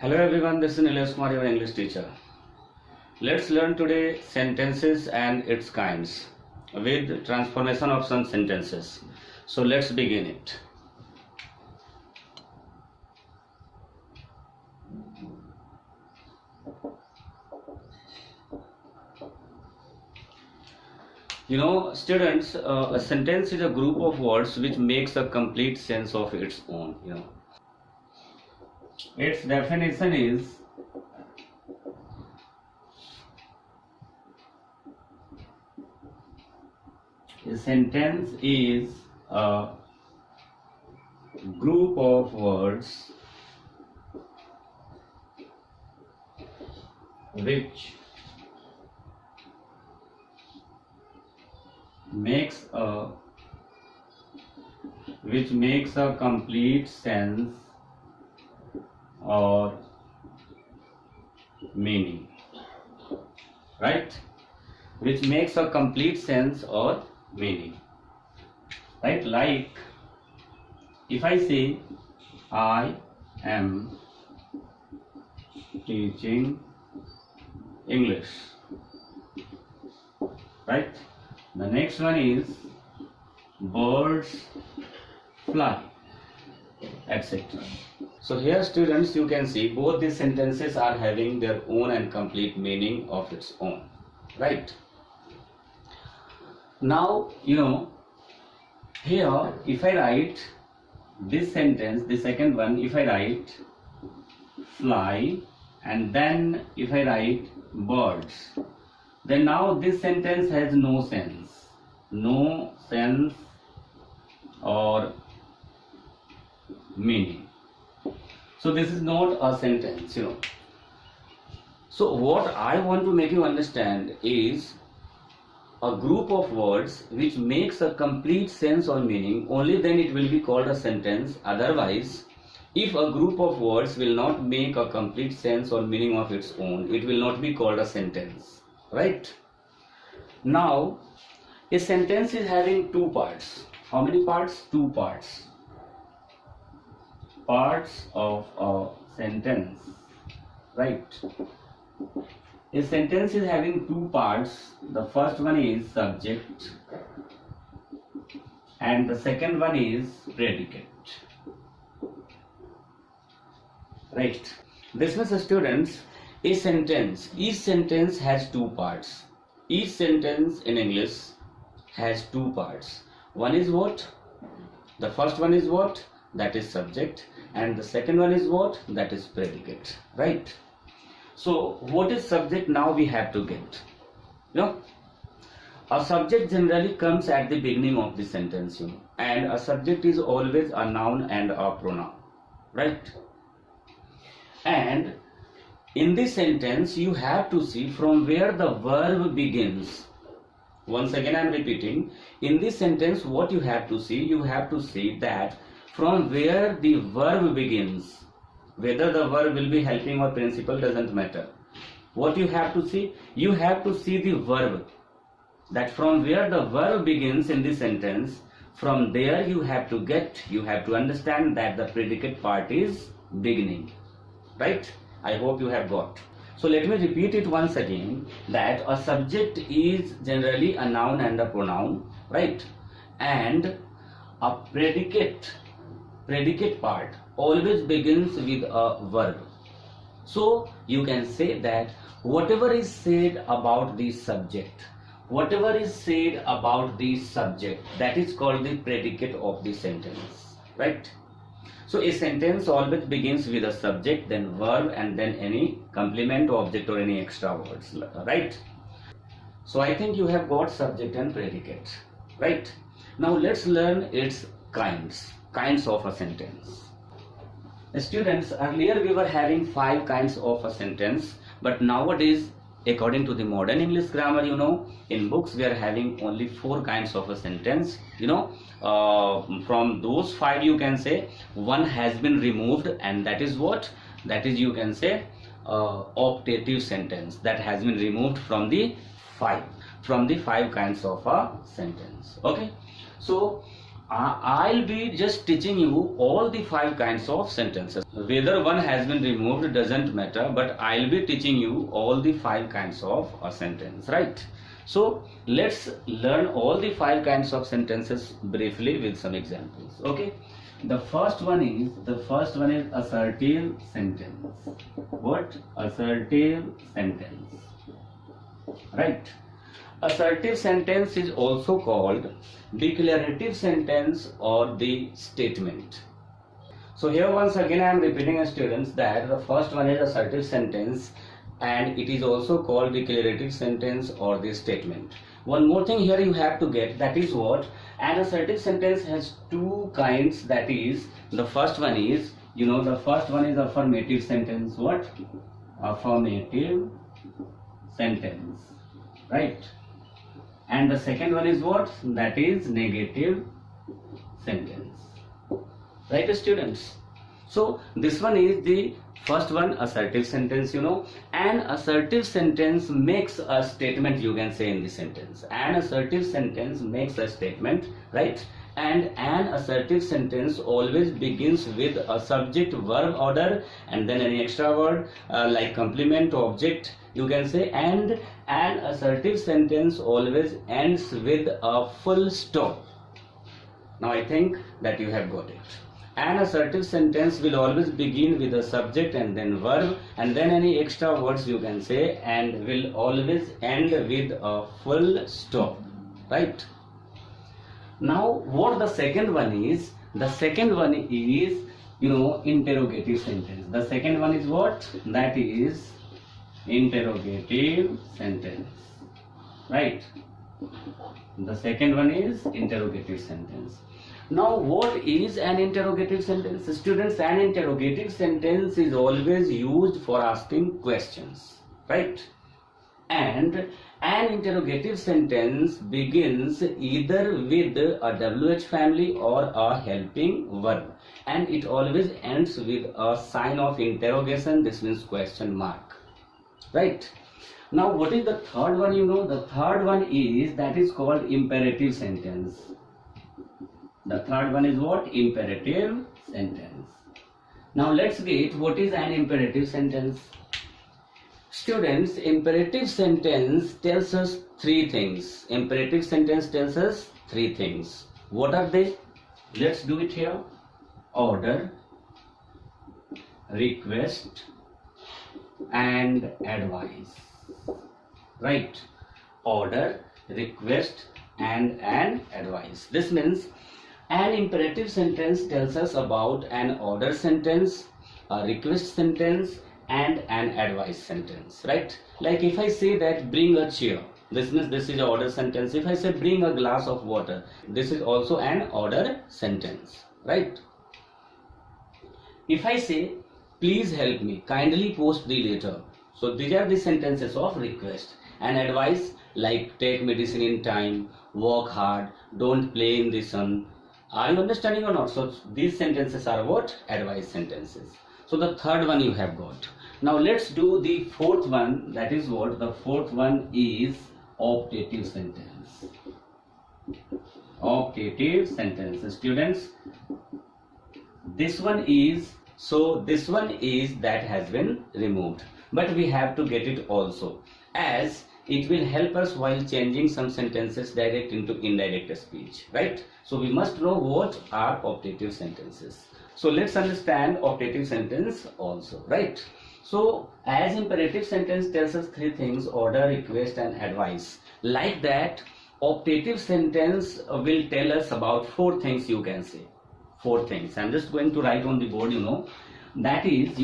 Hello everyone, this is Nilesh Kumar, your English teacher. Let's learn today sentences and its kinds with transformation of some sentences. So let's begin it. You know, students, a sentence is a group of words which makes a complete sense of its own. Its definition is a sentence is a group of words which makes a complete sense or meaning, right? Which makes a complete sense or meaning, right? Like if I say I am teaching English, right? The next one is birds fly, etc. So here students, you can see both these sentences are having their own and complete meaning of its own, right? Now, here if I write this sentence, the second one, if I write fly and then if I write birds, then now this sentence has no sense or meaning. So this is not a sentence, So what I want to make you understand is a group of words which makes a complete sense or meaning, only then it will be called a sentence. Otherwise, if a group of words will not make a complete sense or meaning of its own, it will not be called a sentence, right? Now, a sentence is having two parts. How many parts? Two parts. Parts of a sentence, right? A sentence is having two parts. The first one is subject and the second one is predicate, right? This means, students, each sentence has two parts. Each sentence in English has two parts. One is what? The first one is what? That is subject, and the second one is what? That is predicate, right? So what is subject? Now we have to get. A subject generally comes at the beginning of the sentence, and a subject is always a noun and a pronoun, right? And in this sentence you have to see from where the verb begins. Once again I am repeating, in this sentence what you have to see that from where the verb begins. Whether the verb will be helping or principal doesn't matter. What you have to see? You have to see the verb. That from where the verb begins in this sentence, from there you have to understand that the predicate part is beginning, right? I hope you have got. So let me repeat it once again, that a subject is generally a noun and a pronoun, right? And a predicate part always begins with a verb. So you can say that whatever is said about the subject, that is called the predicate of the sentence, right? So a sentence always begins with a subject, then verb, and then any complement object or any extra words, right? So I think you have got subject and predicate, right? Now let's learn its kinds of a sentence. Students, earlier we were having 5 kinds of a sentence, but nowadays, according to the modern English grammar, in books we are having only 4 kinds of a sentence. From those 5, you can say one has been removed, and that is what? That is, you can say, optative sentence that has been removed from the 5. from the 5 kinds of a sentence. Okay, so I'll be just teaching you all the 5 kinds of sentences. Whether one has been removed doesn't matter, but I'll be teaching you all the 5 kinds of a sentence, right? So let's learn all the 5 kinds of sentences briefly with some examples. Okay, the first one is assertive sentence. What? Assertive sentence, right? Assertive sentence is also called declarative sentence or the statement. So here once again I am repeating, students, that the first one is assertive sentence and it is also called declarative sentence or the statement. One more thing here you have to get, that is what? An assertive sentence has 2 kinds, that is, the first one is, the first one is affirmative sentence. What? Affirmative sentence, right? And the second one is what? That is negative sentence, right, students? So this one is the first one, assertive sentence. An assertive sentence makes a statement, you can say in the sentence. An assertive sentence makes a statement, right? And an assertive sentence always begins with a subject verb order and then any extra word like complement, object, you can say, and an assertive sentence always ends with a full stop. Now I think that you have got it. An assertive sentence will always begin with a subject and then verb and then any extra words, you can say, and will always end with a full stop, right? Now what the second one is? The second one is, interrogative sentence. The second one is what? That is interrogative sentence, right? The second one is interrogative sentence. Now what is an interrogative sentence? Students, an interrogative sentence is always used for asking questions, right? And an interrogative sentence begins either with a WH family or a helping verb, and it always ends with a sign of interrogation. This means question mark, right? Now what is the third one? The third one is, that is called imperative sentence. The third one is what? Imperative sentence. Now let's get what is an imperative sentence. Students, imperative sentence tells us 3 things. Imperative sentence tells us 3 things. What are they? Let's do it here. Order, request, and advice, right? Order, request, and an advice. This means an imperative sentence tells us about an order sentence, a request sentence, and an advice sentence, right? Like if I say that bring a chair, this means this is an order sentence. If I say bring a glass of water, this is also an order sentence, right? If I say please help me, kindly post the letter, so these are the sentences of request. And advice, like take medicine in time, work hard, don't play in the sun. Are you understanding or not? So these sentences are what? Advice sentences. So the third one you have got. Now let's do the fourth one. That is what? The fourth one is optative sentence. Optative sentence. Students, this one is that has been removed, but we have to get it also, as it will help us while changing some sentences direct into indirect speech, right? So we must know what are optative sentences. So let's understand optative sentence also, right? So as imperative sentence tells us 3 things: order, request, and advice. Like that, optative sentence will tell us about 4 things, you can say. 4 things. I'm just going to write on the board, that is,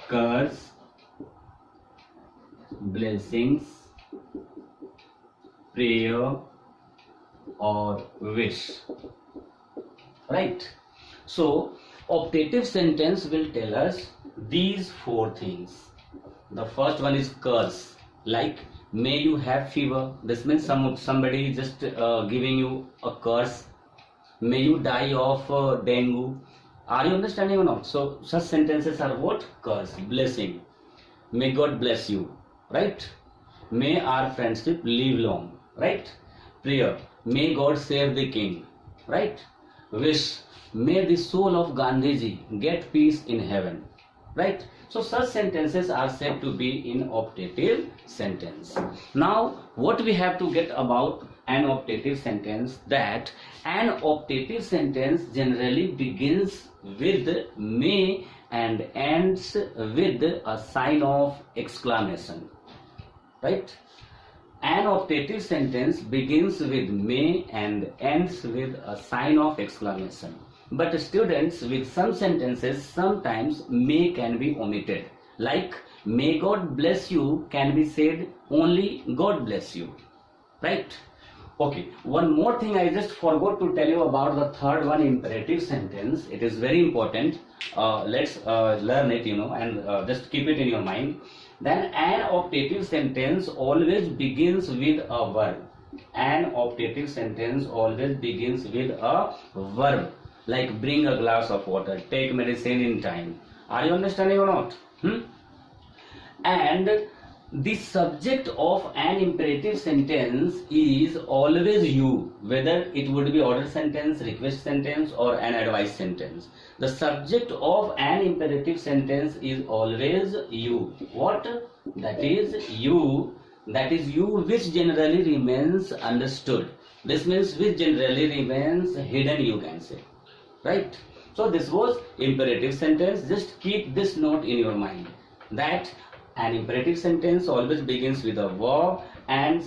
curse, blessings, prayer, or wish, right? So optative sentence will tell us these 4 things. The first one is curse, like may you have fever. This means somebody just giving you a curse. May you die of dengue. Are you understanding or not? So such sentences are what? Curse. Blessing, may God bless you, right? may our friendship live long, right? Prayer, may God save the king, right? Wish, may the soul of Gandhiji get peace in heaven, right? So such sentences are said to be in optative sentence. Now what we have to get about an optative sentence, that an optative sentence generally begins with may and ends with a sign of exclamation, right? An optative sentence begins with may and ends with a sign of exclamation. But students, with some sentences, sometimes may can be omitted. Like, may God bless you can be said only God bless you. Right? Okay, one more thing I just forgot to tell you about the third one, imperative sentence. It is very important. Let's learn it, and just keep it in your mind. Then an optative sentence always begins with a verb. An optative sentence always begins with a verb. Like bring a glass of water, take medicine in time. Are you understanding or not? And the subject of an imperative sentence is always you, whether it would be order sentence, request sentence, or an advice sentence. The subject of an imperative sentence is always you. What? That is you. That is you, which generally remains understood. This means which generally remains hidden, you can say. Right? So this was imperative sentence. Just keep this note in your mind, that an imperative sentence always begins with a verb and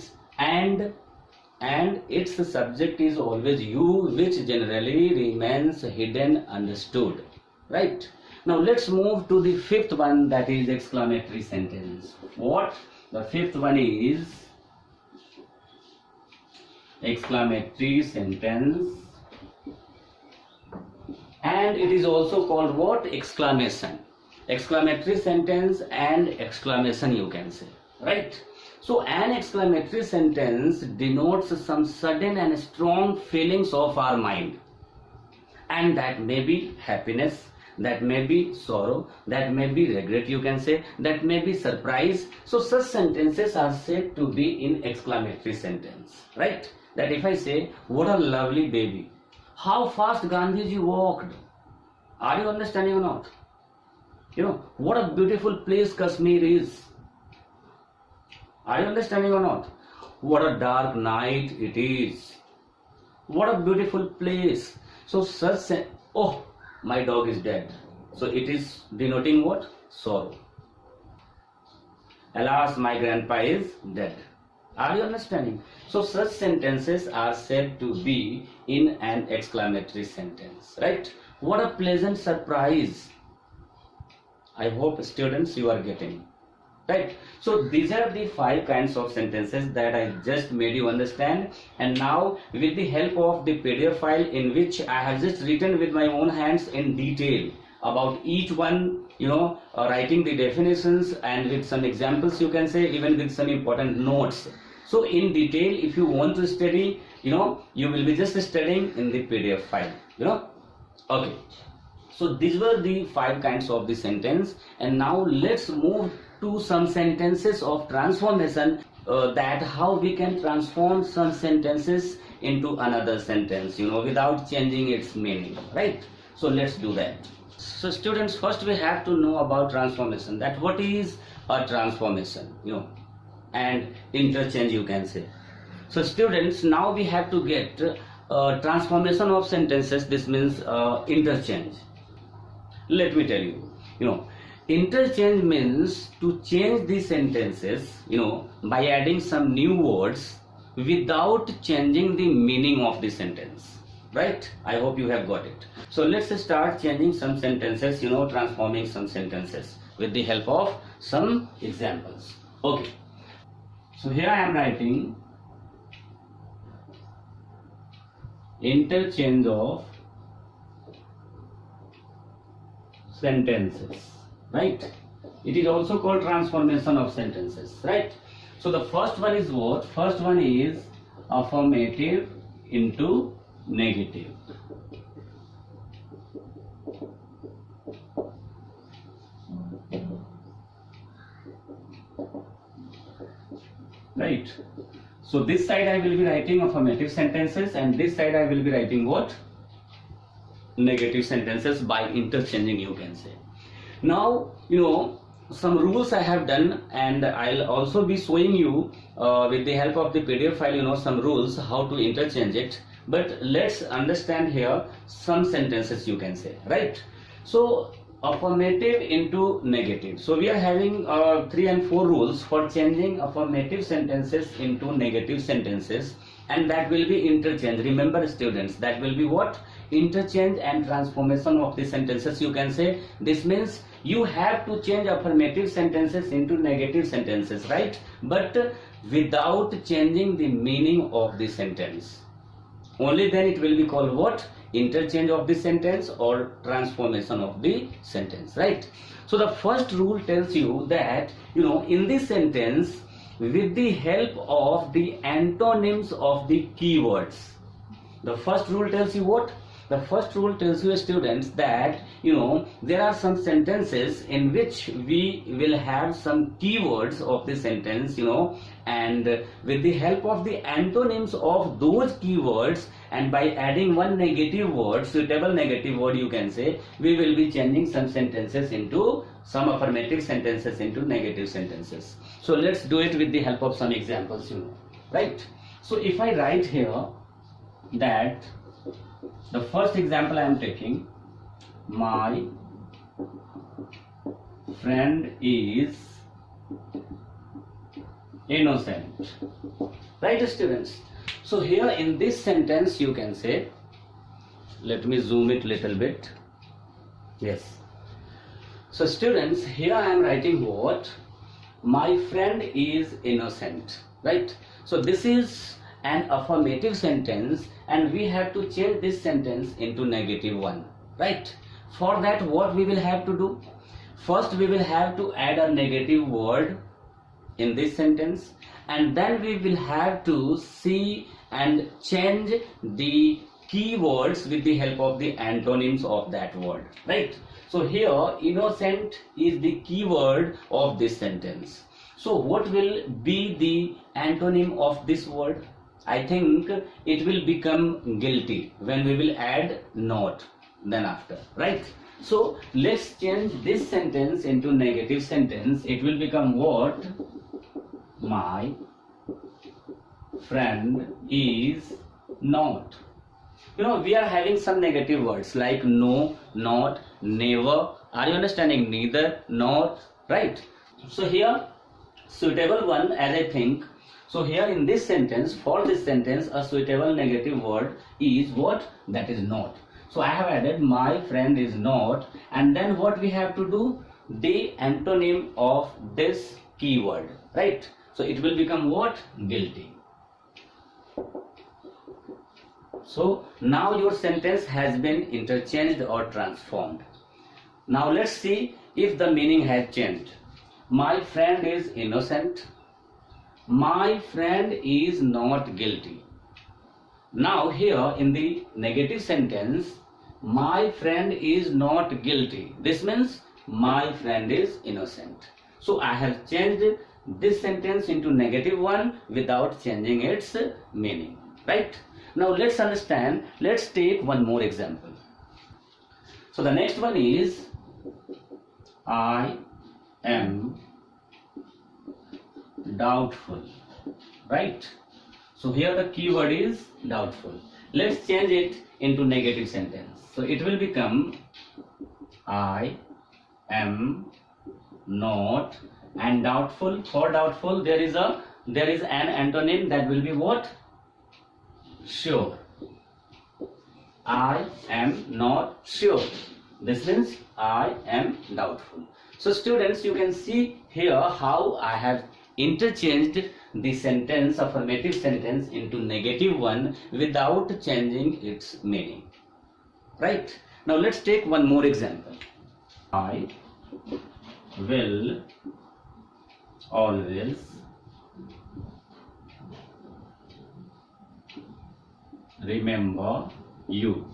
its subject is always you, which generally remains hidden, understood. Right? Now let's move to the fifth one, that is exclamatory sentence. What? The fifth one is exclamatory sentence, and it is also called what? Exclamation. Exclamatory sentence and exclamation, you can say, right? So an exclamatory sentence denotes some sudden and strong feelings of our mind, and that may be happiness, that may be sorrow, that may be regret, you can say, that may be surprise. So such sentences are said to be in exclamatory sentence, right? That if I say, what a lovely baby, how fast Gandhiji walked. Are you understanding or not? What a beautiful place Kashmir is. Are you understanding or not? What a dark night it is. What a beautiful place. So such oh, my dog is dead. So it is denoting what? Sorrow. Alas, my grandpa is dead. Are you understanding? So such sentences are said to be in an exclamatory sentence, right? What a pleasant surprise. I hope students you are getting, right? So these are the 5 kinds of sentences that I just made you understand. And now with the help of the PDF file, in which I have just written with my own hands in detail about each one, writing the definitions and with some examples, you can say, even with some important notes. So in detail, if you want to study, you will be just studying in the PDF file, Okay. So these were the 5 kinds of the sentence, and now let's move to some sentences of transformation, that how we can transform some sentences into another sentence, without changing its meaning, right? So let's do that. So students, first we have to know about transformation, that what is a transformation, and interchange, you can say. So students, now we have to get transformation of sentences. This means interchange. Let me tell you, interchange means to change the sentences, by adding some new words without changing the meaning of the sentence, right? I hope you have got it. So let's start changing some sentences, transforming some sentences with the help of some examples. Okay. So here I am writing interchange of sentences, right? It is also called transformation of sentences, right? So the first one is what? First one is affirmative into negative. right? So this side I will be writing affirmative sentences, and this side I will be writing what? Negative sentences by interchanging, you can say. Now, some rules I have done, and I'll also be showing you with the help of the PDF file, some rules how to interchange it. But let's understand here some sentences, you can say, right? So affirmative into negative. So we are having 3 and 4 rules for changing affirmative sentences into negative sentences, and that will be interchange. Remember students, that will be what? Interchange and transformation of the sentences, you can say. This means you have to change affirmative sentences into negative sentences, right? But without changing the meaning of the sentence. Only then it will be called what? Interchange of the sentence or transformation of the sentence, right? So the first rule tells you that, in this sentence, with the help of the antonyms of the keywords. The first rule tells you what? The first rule tells you, students, that there are some sentences in which we will have some keywords of the sentence, and with the help of the antonyms of those keywords, and by adding one negative word, suitable negative word, you can say, we will be changing some sentences into some affirmative sentences into negative sentences. So let's do it with the help of some examples, right? So if I write here that the first example I am taking, my friend is innocent, right students? So here in this sentence you can say, let me zoom it little bit. Yes. So students, here I am writing what? My friend is innocent, right? So this is an affirmative sentence, and we have to change this sentence into negative one, right? For that, what we will have to do? First, we will have to add a negative word in this sentence, and then we will have to see and change the keywords with the help of the antonyms of that word, right? So here, innocent is the keyword of this sentence. So what will be the antonym of this word? I think it will become guilty when we will add not then after, right? So let's change this sentence into negative sentence. It will become what? My friend is not. We are having some negative words like no, not, never. Are you understanding? Neither, not, right? So here, suitable one, as I think. So here in this sentence, for this sentence, a suitable negative word is what? That is not. So I have added my friend is not, and then what we have to do? The antonym of this keyword, right? So it will become what? Guilty. So now your sentence has been interchanged or transformed. Now let's see if the meaning has changed. My friend is innocent. My friend is not guilty. Now here in the negative sentence, my friend is not guilty. This means my friend is innocent. So I have changed this sentence into negative one without changing its meaning, right? Now let's understand. Let's take one more example. So the next one is, I am doubtful, right? So here the keyword is doubtful. Let's change it into negative sentence. So it will become, I am not, and doubtful. For doubtful there is an antonym that will be what? Sure. I am not sure. This means I am doubtful. So students, you can see here how I have interchanged the sentence, affirmative sentence, into negative one without changing its meaning, right? Now let's take one more example. I will always remember you.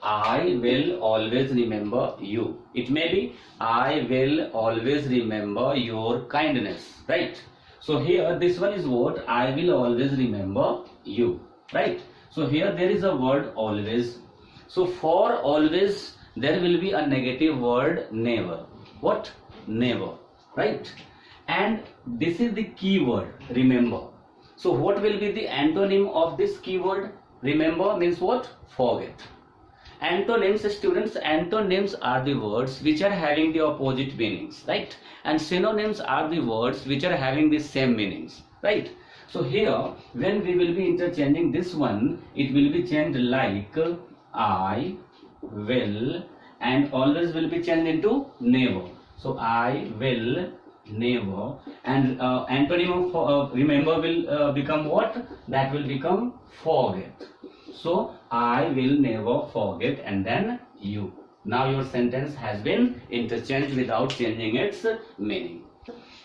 I will always remember you. It may be, I will always remember your kindness, right? So here this one is what? I will always remember you, right? So here there is a word always. So for always there will be a negative word never. What? Never, right? And this is the keyword remember. So what will be the antonym of this keyword? Remember means what? Forget. Antonyms, students, antonyms are the words which are having the opposite meanings, right? And synonyms are the words which are having the same meanings, right? So here when we will be interchanging this one, it will be changed like I will, and always will be changed into never. So I will never, and antonym of remember will become what? That will become forget. So I will never forget, and then you. Now your sentence has been interchanged without changing its meaning.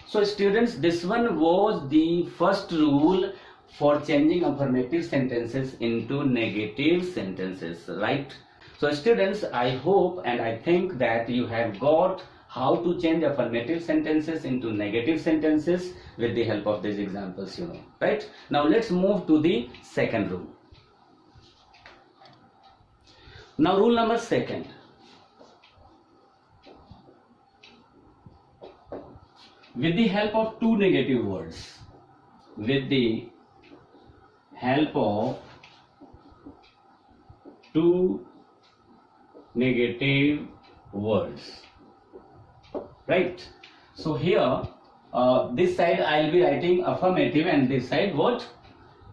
So students, this one was the first rule for changing affirmative sentences into negative sentences, right? So students, I hope and I think that you have got how to change affirmative sentences into negative sentences with the help of these examples, right? Now let's move to the second rule. Now rule number second. With the help of two negative words, with the help of two negative words, right? So here this side I will be writing affirmative and this side what?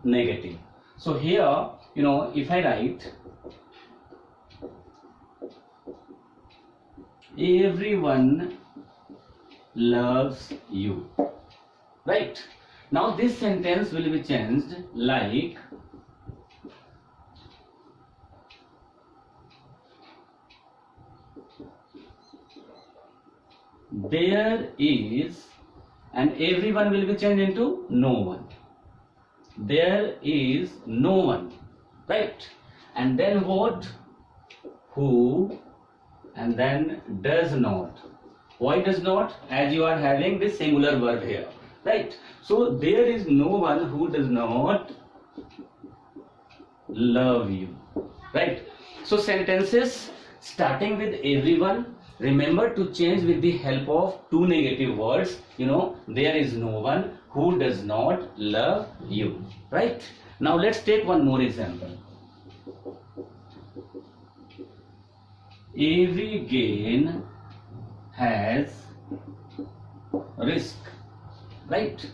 Negative. So here if I write everyone loves you, right? Now this sentence will be changed like there is, and everyone will be changed into no one. There is no one, right? And then what? Who, and then does not. Why does not? As you are having this singular verb here, right? So there is no one who does not love you, right? So sentences starting with everyone, remember to change with the help of two negative words. There is no one who does not love you, right? Now let's take one more example. Every gain has risk, right?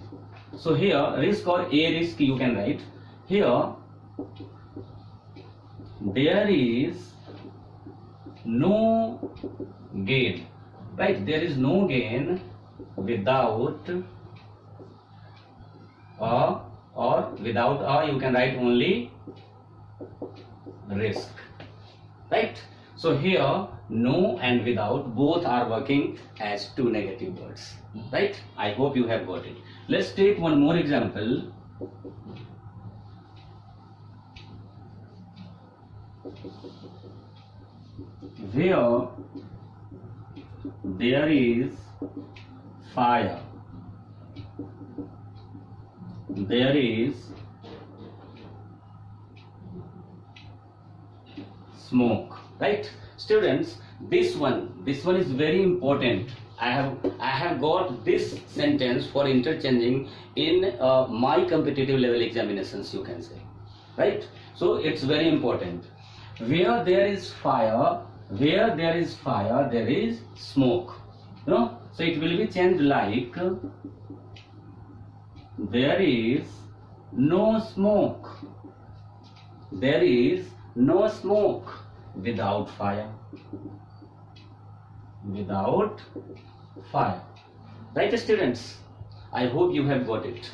So here risk or a risk you can write. Here there is no gain, right? There is no gain without a, or without a you can write only risk, right? So here no and without both are working as two negative words, right? I hope you have got it. Let's take one more example. Where there is fire, there is smoke, right? Students, this one is very important. I have got this sentence for interchanging in my competitive level examinations, you can say, right? So it's very important. Where there is fire, where there is fire, there is smoke. So it will be changed like there is no smoke, there is no smoke without fire, without fire, right students? I hope you have got it.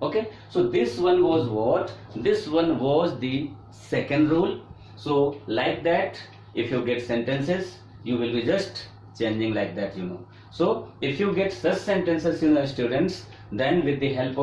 Okay, so this one was what? This one was the second rule. So like that, if you get sentences, you will be just changing like that. So if you get such sentences, students, then with the help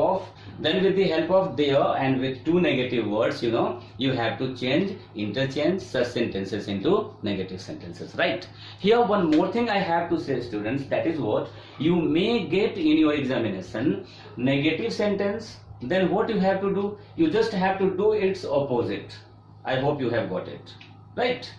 of there and with two negative words, you have to interchange such sentences into negative sentences, right? Here one more thing I have to say, students, that is what you may get in your examination: negative sentence. Then what you have to do? You just have to do its opposite. I hope you have got it, right?